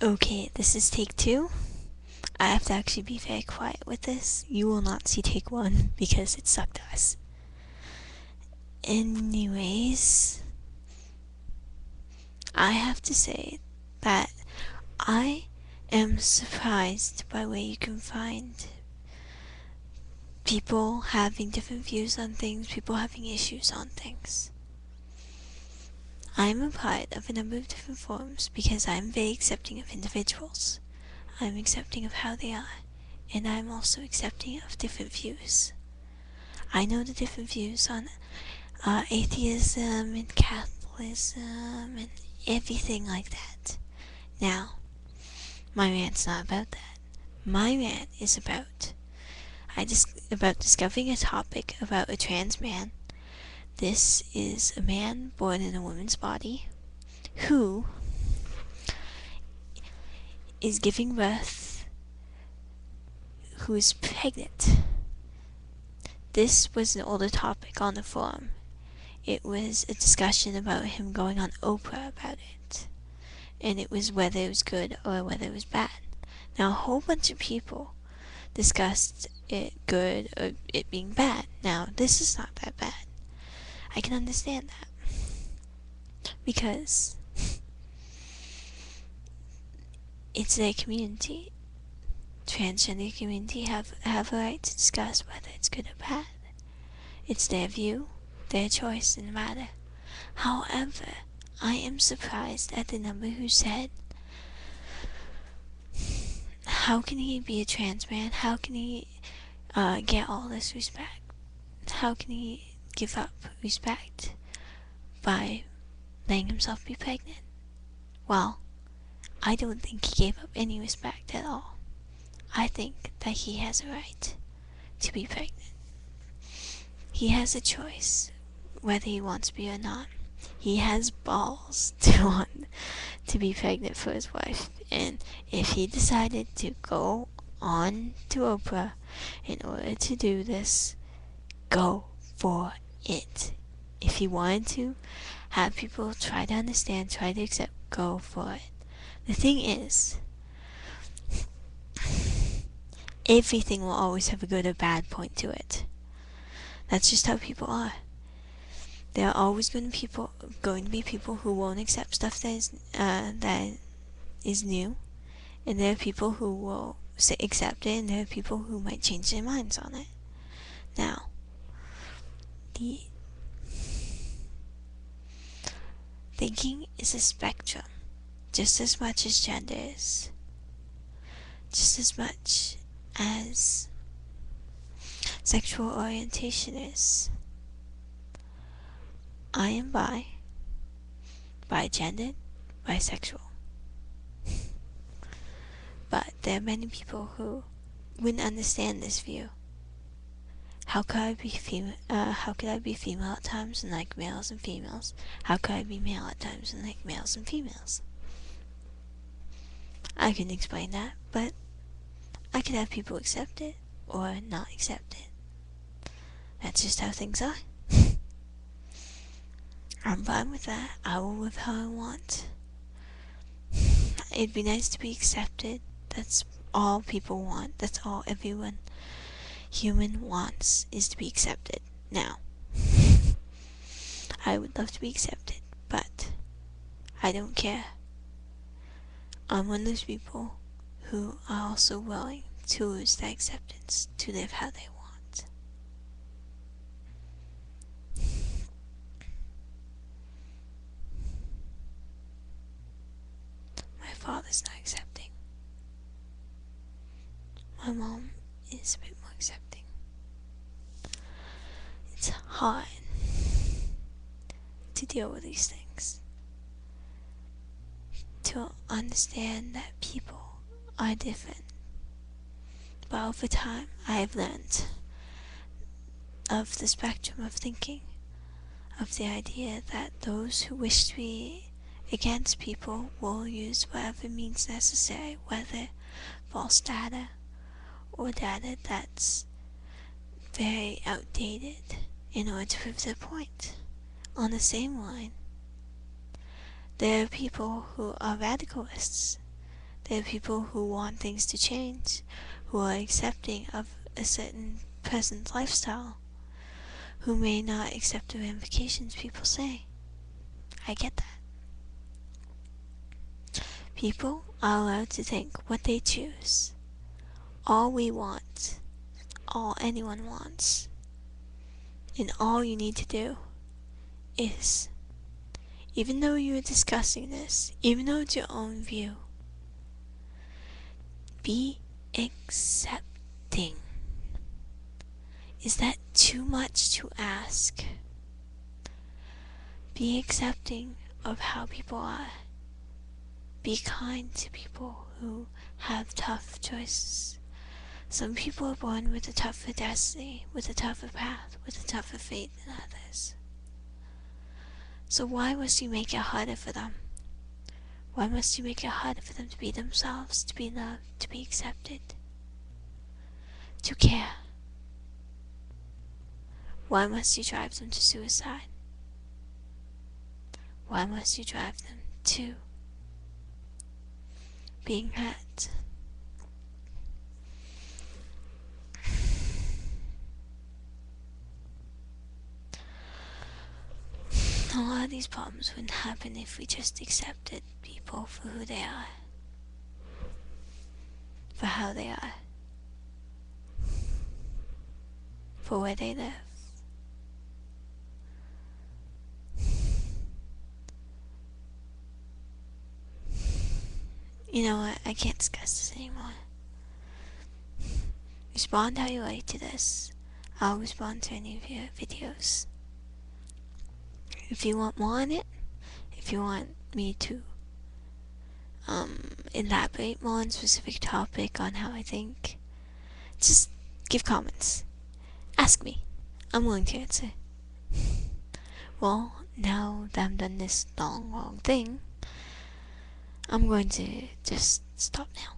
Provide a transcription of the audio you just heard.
Okay, this is take 2. I have to actually be very quiet with this. You will not see take 1 because it sucked us. Anyways, I have to say that I am surprised by where you can find people having different views on things, people having issues on things. I'm a part of a number of different forums because I'm very accepting of individuals. I'm accepting of how they are, and I'm also accepting of different views. I know the different views on atheism and Catholicism and everything like that. Now, my rant's not about that. My rant is about discovering a topic about a trans man. This is a man born in a woman's body who is giving birth, who is pregnant. This was an older topic on the forum. It was a discussion about him going on Oprah about it. And it was whether it was good or whether it was bad. Now a whole bunch of people discussed it good or it being bad. Now this is not that bad. I can understand that. Because it's their community. Transgender community have a right to discuss whether it's good or bad. It's their view, their choice in the matter. However, I am surprised at the number who said, how can he be a trans man? How can he get all this respect? How can he give up respect by letting himself be pregnant? Well, I don't think he gave up any respect at all. I think that he has a right to be pregnant. He has a choice whether he wants to be or not. He has balls to want to be pregnant for his wife, and if he decided to go on to Oprah in order to do this, go for it. If he wanted to have people try to understand, try to accept, go for it. The thing is, everything will always have a good or bad point to it. That's just how people are. There are always going to be people who won't accept stuff that is new, and there are people who will accept it, and there are people who might change their minds on it. Now, the thinking is a spectrum, just as much as gender is, just as much as sexual orientation is. I am bi-gendered, bisexual. But there are many people who wouldn't understand this view. How could I be female at times and like males and females? How could I be male at times and like males and females? I can explain that, but I could have people accept it or not accept it. That's just how things are. I'm fine with that. I will live how I want. It'd be nice to be accepted. That's all people want. That's all everyone human wants, is to be accepted. Now, I would love to be accepted, but I don't care. I'm one of those people who are also willing to lose that acceptance, to live how they want. My father's not accepting. My mom is a bit more accepting. It's hard to deal with these things. To understand that people are different. But over time, I have learned of the spectrum of thinking, of the idea that those who wish to be against people will use whatever means necessary, whether false data or data that's very outdated, in order to prove their point. On the same line, there are people who are radicalists There are people who want things to change, who are accepting of a certain person's lifestyle, who may not accept the ramifications people say. I get that. People are allowed to think what they choose. All we want, all anyone wants, and all you need to do is, even though you are discussing this, even though it's your own view, be accepting. Is that too much to ask? Be accepting of how people are. Be kind to people who have tough choices. Some people are born with a tougher destiny, with a tougher path, with a tougher fate than others. So why must you make it harder for them? Why must you make it harder for them to be themselves, to be loved, to be accepted, to care? Why must you drive them to suicide? Why must you drive them to being hurt? A lot of these problems wouldn't happen if we just accepted people for who they are, for how they are, for where they live. You know what? I can't discuss this anymore. Respond how you like to this. I'll respond to any of your videos. If you want more on it, if you want me to elaborate more on a specific topic on how I think, just give comments. Ask me. I'm willing to answer. Well, now that I've done this long thing, I'm going to just stop now.